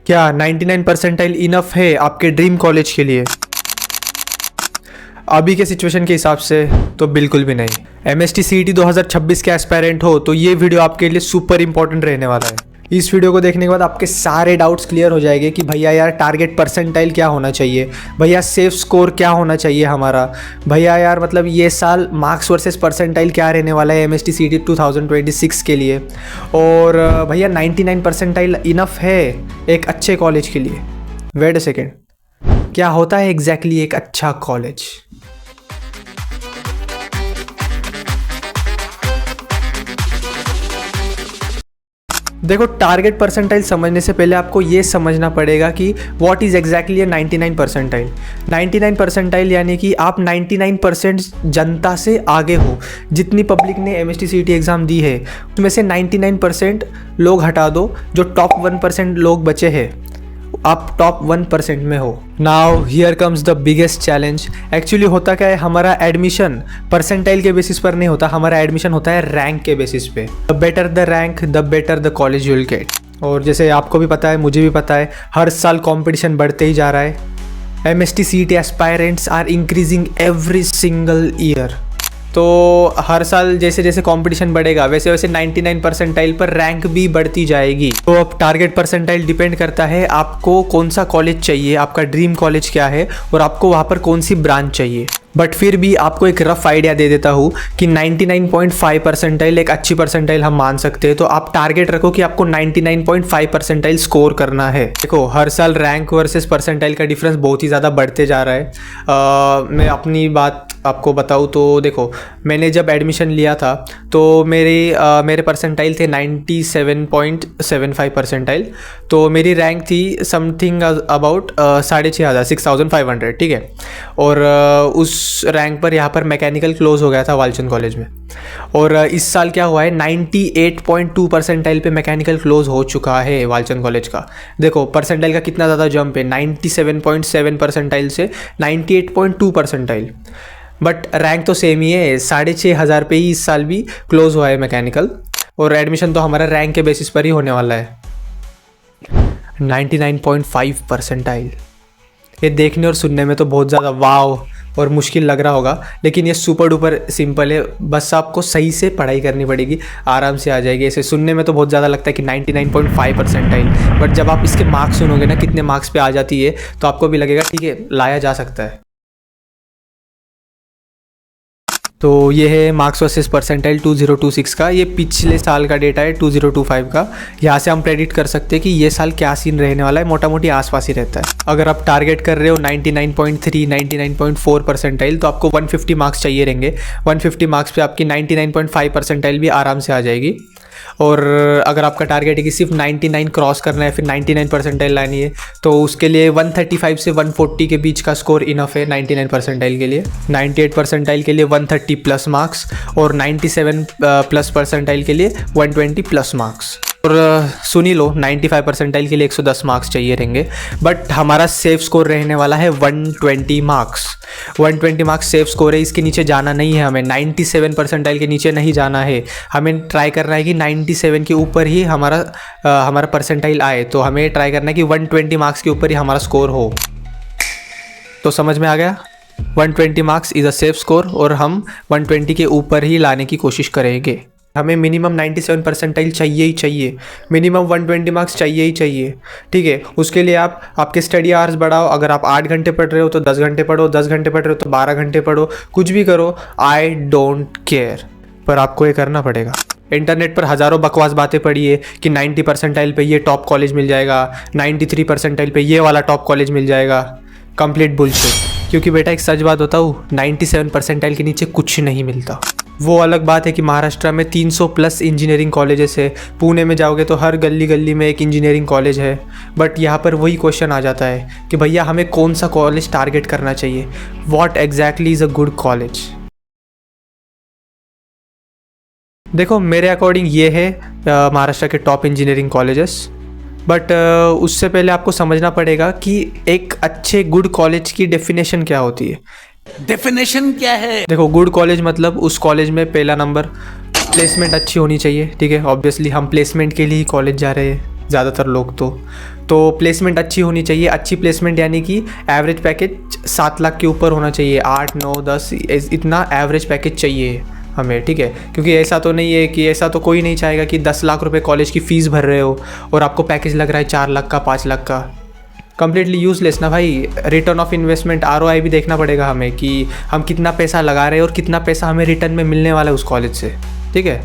क्या 99 percentile enough है आपके ड्रीम कॉलेज के लिए? अभी के सिचुएशन के हिसाब से तो बिल्कुल भी नहीं। MST CET 2026 के एस्पायरेंट हो तो ये वीडियो आपके लिए सुपर इंपॉर्टेंट रहने वाला है। इस वीडियो को देखने के बाद आपके सारे डाउट्स क्लियर हो जाएंगे कि भैया यार टारगेट परसेंटाइल क्या होना चाहिए, भैया सेफ स्कोर क्या होना चाहिए हमारा, भैया यार मतलब ये साल मार्क्स वर्सेस परसेंटाइल क्या रहने वाला है MST CET 2026 के लिए, और भैया 99 परसेंटाइल इनफ है एक अच्छे कॉलेज के लिए। वेट अ सेकेंड, क्या होता है एग्जैक्टली एक अच्छा कॉलेज? देखो, टारगेट परसेंटाइल समझने से पहले आपको ये समझना पड़ेगा कि what is exactly A 99 percentile. 99 percentile यानी कि आप 99% जनता से आगे हो। जितनी पब्लिक ने MST CET एग्ज़ाम दी है उसमें से 99% लोग हटा दो, जो टॉप 1% लोग बचे हैं आप टॉप 1% में हो। Now here comes the biggest challenge. Actually होता क्या है, हमारा एडमिशन परसेंटाइल के बेसिस पर नहीं होता, हमारा एडमिशन होता है रैंक के बेसिस पे। The better the rank the better the college you will get. और जैसे आपको भी पता है, मुझे भी पता है, हर साल कंपटीशन बढ़ते ही जा रहा है। MST CET aspirants are increasing every single year. तो हर साल जैसे जैसे कंपटीशन बढ़ेगा वैसे वैसे 99 परसेंटाइल पर रैंक भी बढ़ती जाएगी। तो अब टारगेट परसेंटाइल डिपेंड करता है आपको कौन सा कॉलेज चाहिए, आपका ड्रीम कॉलेज क्या है और आपको वहाँ पर कौन सी ब्रांच चाहिए। बट फिर भी आपको एक रफ आइडिया दे देता हूँ कि 99.5 परसेंटाइल एक अच्छी परसेंटाइल हम मान सकते हैं। तो आप टारगेट रखो कि आपको 99.5 परसेंटाइल स्कोर करना है। देखो, हर साल रैंक वर्सेस परसेंटाइल का डिफरेंस बहुत ही ज़्यादा बढ़ते जा रहा है। मैं अपनी बात आपको बताऊँ तो देखो, मैंने जब एडमिशन लिया था तो मेरे परसेंटाइल थे 97.75 परसेंटाइल। तो मेरी रैंक थी समथिंग अबाउट 6500 6500, ठीक है। और उस रैंक पर यहाँ पर मैकेनिकल क्लोज हो गया था वालचंद कॉलेज में। और इस साल क्या हुआ है, 98.2 परसेंटाइल पे मैकेनिकल क्लोज हो चुका है वालचंद कॉलेज का। देखो परसेंटाइल का कितना ज़्यादा जंप है, 97.7 परसेंटाइल से 98.2 परसेंटाइल। बट रैंक तो सेम ही है, 6500 पे ही इस साल भी क्लोज हुआ है मैकेनिकल। और एडमिशन तो हमारा रैंक के बेसिस पर ही होने वाला है। 99.5 परसेंटाइल, ये देखने और सुनने में तो बहुत ज़्यादा वाव और मुश्किल लग रहा होगा, लेकिन ये सुपर डुपर सिंपल है। बस आपको सही से पढ़ाई करनी पड़ेगी, आराम से आ जाएगी। ऐसे सुनने में तो बहुत ज़्यादा लगता है कि 99.5 परसेंटाइल, बट जब आप इसके मार्क्स सुनोगे ना, कितने मार्क्स पे आ जाती है, तो आपको भी लगेगा ठीक है, लाया जा सकता है। तो ये है मार्क्स वर्सेस परसेंटाइल 2026 का। ये पिछले साल का डेटा है 2025 का। यहाँ से हम प्रेडिक्ट कर सकते हैं कि ये साल क्या सीन रहने वाला है, मोटा मोटी आसपास ही रहता है। अगर आप टारगेट कर रहे हो 99.3 99.4 परसेंटाइल तो आपको 150 मार्क्स चाहिए रहेंगे। 150 मार्क्स पे आपकी 99.5 परसेंटाइल भी आराम से आ जाएगी। और अगर आपका टारगेट है कि सिर्फ 99 क्रॉस करना है, फिर 99 परसेंटाइल लानी है, तो उसके लिए 135 से 140 के बीच का स्कोर इनफ है 99 परसेंटाइल के लिए। 98 परसेंटाइल के लिए 130 प्लस मार्क्स और 97 प्लस परसेंटाइल के लिए 120 प्लस मार्क्स। और सुनी लो, 95 परसेंटाइल के लिए 110 मार्क्स चाहिए रहेंगे। बट हमारा सेफ स्कोर रहने वाला है 120 मार्क्स। 120 मार्क्स सेफ स्कोर है, इसके नीचे जाना नहीं है हमें। 97 परसेंटाइल के नीचे नहीं जाना है, हमें ट्राई करना है कि 97 के ऊपर ही हमारा परसेंटाइल आए। तो हमें ट्राई करना है कि 120 मार्क्स के ऊपर ही हमारा स्कोर हो। तो समझ में आ गया, 120 marks is a safe score और हम 120 के ऊपर ही लाने की कोशिश करेंगे। हमें मिनिमम 97 परसेंटाइल चाहिए ही चाहिए, मिनिमम 120 मार्क्स चाहिए ही चाहिए, ठीक है। उसके लिए आप आपके स्टडी आवर्स बढ़ाओ। अगर आप 8 घंटे पढ़ रहे हो तो 10 घंटे पढ़ो, 10 घंटे पढ़ रहे हो तो 12 घंटे पढ़ो, कुछ भी करो, आई डोंट केयर, पर आपको ये करना पड़ेगा। इंटरनेट पर हज़ारों बकवास बातें पड़ी है कि 90 परसेंटाइल पे ये टॉप कॉलेज मिल जाएगा, 93 परसेंटाइल पे ये वाला टॉप कॉलेज मिल जाएगा। Complete bullshit. क्योंकि बेटा एक सच बात बताऊँ, 97 परसेंटाइल के नीचे कुछ नहीं मिलता। वो अलग बात है कि महाराष्ट्र में 300 प्लस इंजीनियरिंग कॉलेजेस है, पुणे में जाओगे तो हर गली गली में एक इंजीनियरिंग कॉलेज है। बट यहाँ पर वही क्वेश्चन आ जाता है कि भैया हमें कौन सा कॉलेज टारगेट करना चाहिए, what exactly is a good college. देखो मेरे अकॉर्डिंग ये है महाराष्ट्र के टॉप इंजीनियरिंग कॉलेजेस। बट उससे पहले आपको समझना पड़ेगा कि एक अच्छे गुड कॉलेज की डेफिनेशन क्या होती है। डेफिनेशन क्या है? देखो, गुड कॉलेज मतलब उस कॉलेज में पहला नंबर प्लेसमेंट अच्छी होनी चाहिए, ठीक है। ऑब्वियसली हम प्लेसमेंट के लिए ही कॉलेज जा रहे हैं। ज़्यादातर लोग तो प्लेसमेंट अच्छी होनी चाहिए। अच्छी प्लेसमेंट यानी कि एवरेज पैकेज 7 लाख के ऊपर होना चाहिए, 8 9 10 इतना एवरेज पैकेज चाहिए हमें, ठीक है। क्योंकि ऐसा तो नहीं है कि ऐसा तो कोई नहीं चाहेगा कि 10 लाख रुपए कॉलेज की फ़ीस भर रहे हो और आपको पैकेज लग रहा है 4 लाख का 5 लाख का। कम्प्लीटली यूज़लेस ना भाई। रिटर्न ऑफ इन्वेस्टमेंट ROI भी देखना पड़ेगा हमें कि हम कितना पैसा लगा रहे हैं और कितना पैसा हमें रिटर्न में मिलने वाला है उस कॉलेज से, ठीक है।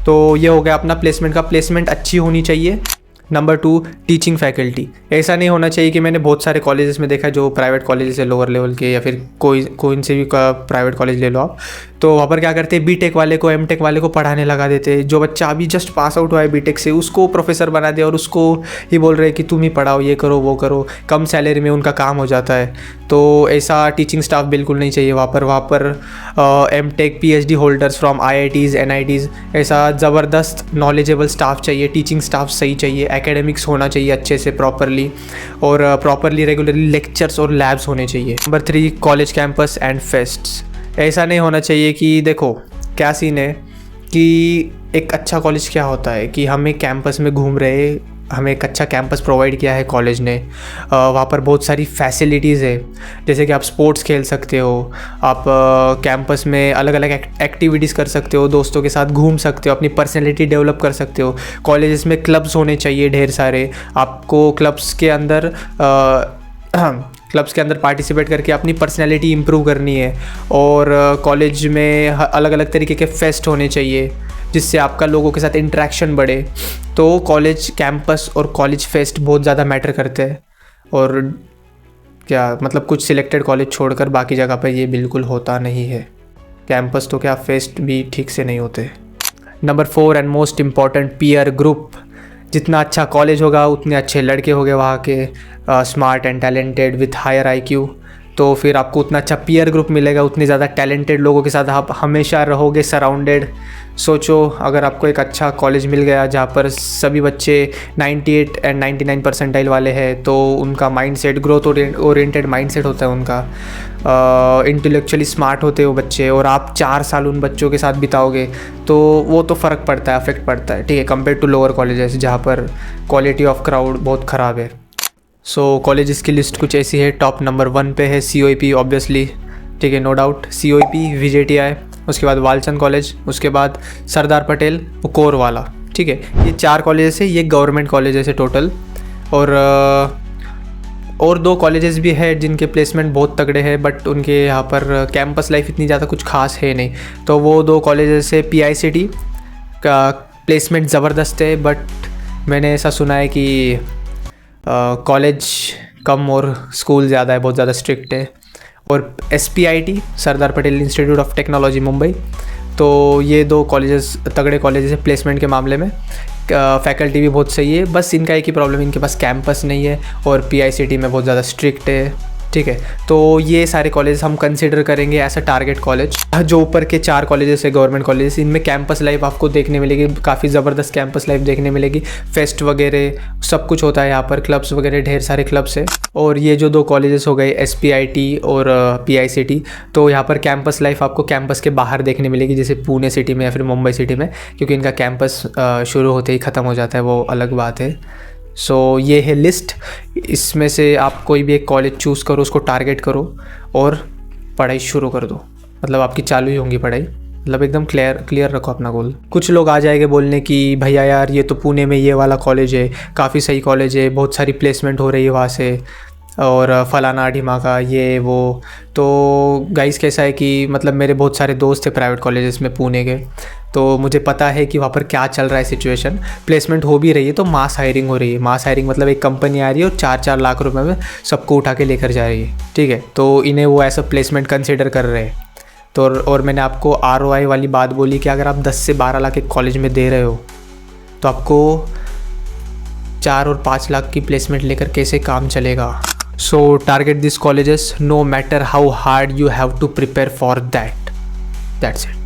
तो ये हो गया अपना प्लेसमेंट का। प्लेसमेंट अच्छी होनी चाहिए। Number 2, teaching faculty. ऐसा नहीं होना चाहिए कि मैंने बहुत सारे कॉलेजेस में देखा जो प्राइवेट कॉलेजेस है लोअर लेवल के, या फिर कोई से भी प्राइवेट कॉलेज ले लो आप, तो वहाँ पर क्या करते हैं, बीटेक वाले को एमटेक वाले को पढ़ाने लगा देते हैं। जो बच्चा अभी जस्ट पास आउट हुआ है बीटेक से उसको प्रोफेसर बना दिया और उसको ही बोल रहे हैं कि तुम ही पढ़ाओ, ये करो वो करो। कम सैलरी में उनका काम हो जाता है। तो ऐसा टीचिंग स्टाफ बिल्कुल नहीं चाहिए वहाँ पर MTech PhD holders from IITs NITs, ऐसा ज़बरदस्त नॉलेजेबल स्टाफ चाहिए। टीचिंग स्टाफ सही चाहिए, एकेडमिक्स होना चाहिए अच्छे से प्रॉपरली, और प्रॉपरली रेगुलरली लेक्चर्स और लैब्स होने चाहिए। Number 3, college campus and fests. ऐसा नहीं होना चाहिए कि देखो क्या सीन है कि एक अच्छा कॉलेज क्या होता है कि हमें कैंपस में घूम रहे, हमें एक अच्छा कैंपस प्रोवाइड किया है कॉलेज ने, वहाँ पर बहुत सारी फैसिलिटीज़ है, जैसे कि आप स्पोर्ट्स खेल सकते हो, आप कैंपस में अलग अलग एक्टिविटीज़ कर सकते हो, दोस्तों के साथ घूम सकते हो, अपनी पर्सनैलिटी डेवलप कर सकते हो। कॉलेजेस में क्लब्स होने चाहिए ढेर सारे, आपको क्लब्स के अंदर पार्टिसिपेट करके अपनी पर्सनैलिटी इम्प्रूव करनी है। और कॉलेज में अलग अलग तरीके के फेस्ट होने चाहिए जिससे आपका लोगों के साथ इंटरेक्शन बढ़े। तो कॉलेज कैंपस और कॉलेज फेस्ट बहुत ज़्यादा मैटर करते हैं। और क्या मतलब कुछ सिलेक्टेड कॉलेज छोड़कर बाकी जगह पर ये बिल्कुल होता नहीं है। कैंपस तो क्या, फेस्ट भी ठीक से नहीं होते। Number 4 and most important, peer group. जितना अच्छा कॉलेज होगा उतने अच्छे लड़के होंगे वहाँ के, smart and talented with higher IQ, तो फिर आपको उतना अच्छा पीयर ग्रुप मिलेगा, उतने ज़्यादा टैलेंटेड लोगों के साथ आप हमेशा रहोगे सराउंडेड। सोचो अगर आपको एक अच्छा कॉलेज मिल गया जहाँ पर सभी बच्चे 98 एंड 99 परसेंटाइल वाले हैं, तो उनका माइंडसेट ग्रोथ ओरिएंटेड माइंडसेट होता है उनका, इंटेलेक्चुअली स्मार्ट होते हो बच्चे, और आप 4 साल उन बच्चों के साथ बिताओगे तो वो तो फ़र्क पड़ता है, अफेक्ट पड़ता है, ठीक है, कंपेयर टू लोअर कॉलेजेस जहाँ पर क्वालिटी ऑफ क्राउड बहुत ख़राब है। सो कॉलेजेस की लिस्ट कुछ ऐसी है। टॉप नंबर 1 पे है COEP ऑब्वियसली, ठीक है, नो डाउट, COEP VJTI, उसके बाद वालचंद कॉलेज, उसके बाद सरदार पटेल, कोर वाला, ठीक है। ये 4 कॉलेजेस है, ये गवर्नमेंट कॉलेजेस है टोटल। और 2 कॉलेजेस भी है जिनके प्लेसमेंट बहुत तगड़े हैं, बट उनके यहाँ पर कैंपस लाइफ इतनी ज़्यादा कुछ खास है नहीं। तो वो 2 कॉलेजेस है। PICT का प्लेसमेंट ज़बरदस्त है, बट मैंने ऐसा सुना है कि कॉलेज कम और स्कूल ज़्यादा है, बहुत ज़्यादा स्ट्रिक्ट है। और SPIT, Sardar Patel institute of technology Mumbai, तो ये 2 कॉलेजेस तगड़े कॉलेजेस है प्लेसमेंट के मामले में। फैकल्टी भी बहुत सही है, बस इनका एक ही प्रॉब्लम, इनके पास कैंपस नहीं है, और PICT में बहुत ज़्यादा स्ट्रिक्ट है, ठीक है। तो ये सारे कॉलेज हम कंसिडर करेंगे ऐसा टारगेट कॉलेज। जो ऊपर के 4 कॉलेजेस है गवर्नमेंट कॉलेजेस, इनमें कैंपस लाइफ आपको देखने मिलेगी, काफ़ी ज़बरदस्त कैंपस लाइफ देखने मिलेगी, फेस्ट वगैरह सब कुछ होता है यहाँ पर, क्लब्स वगैरह ढेर सारे क्लब्स है। और ये जो 2 कॉलेजेस हो गए SPIT और PICT, तो यहाँ पर कैंपस लाइफ आपको कैंपस के बाहर देखने मिलेगी, जैसे पुणे सिटी में या फिर मुंबई सिटी में, क्योंकि इनका कैंपस शुरू होते ही ख़त्म हो जाता है, वो अलग बात है। सो ये है लिस्ट, इसमें से आप कोई भी एक कॉलेज चूज़ करो, उसको टारगेट करो और पढ़ाई शुरू कर दो, मतलब आपकी चालू ही होंगी पढ़ाई, मतलब एकदम क्लियर रखो अपना गोल। कुछ लोग आ जाएंगे बोलने कि भैया यार ये तो पुणे में ये वाला कॉलेज है, काफ़ी सही कॉलेज है, बहुत सारी प्लेसमेंट हो रही है वहाँ से, और फलाना ढिमाका ये वो। तो गाइस कैसा है कि मतलब मेरे बहुत सारे दोस्त थे प्राइवेट कॉलेजेस में पुणे के, तो मुझे पता है कि वहाँ पर क्या चल रहा है सिचुएशन। प्लेसमेंट हो भी रही है तो मास हायरिंग हो रही है। मास हायरिंग मतलब एक कंपनी आ रही है और 4-4 लाख रुपए में सबको उठा के लेकर जा रही है, ठीक है। तो इन्हें वो ऐसा प्लेसमेंट कंसिडर कर रहे हैं। तो और मैंने आपको ROI वाली बात बोली कि अगर आप 10 से 12 लाख एक कॉलेज में दे रहे हो तो आपको 4 और 5 लाख की प्लेसमेंट लेकर कैसे काम चलेगा। So target these colleges no matter how hard you have to prepare for that. That's it.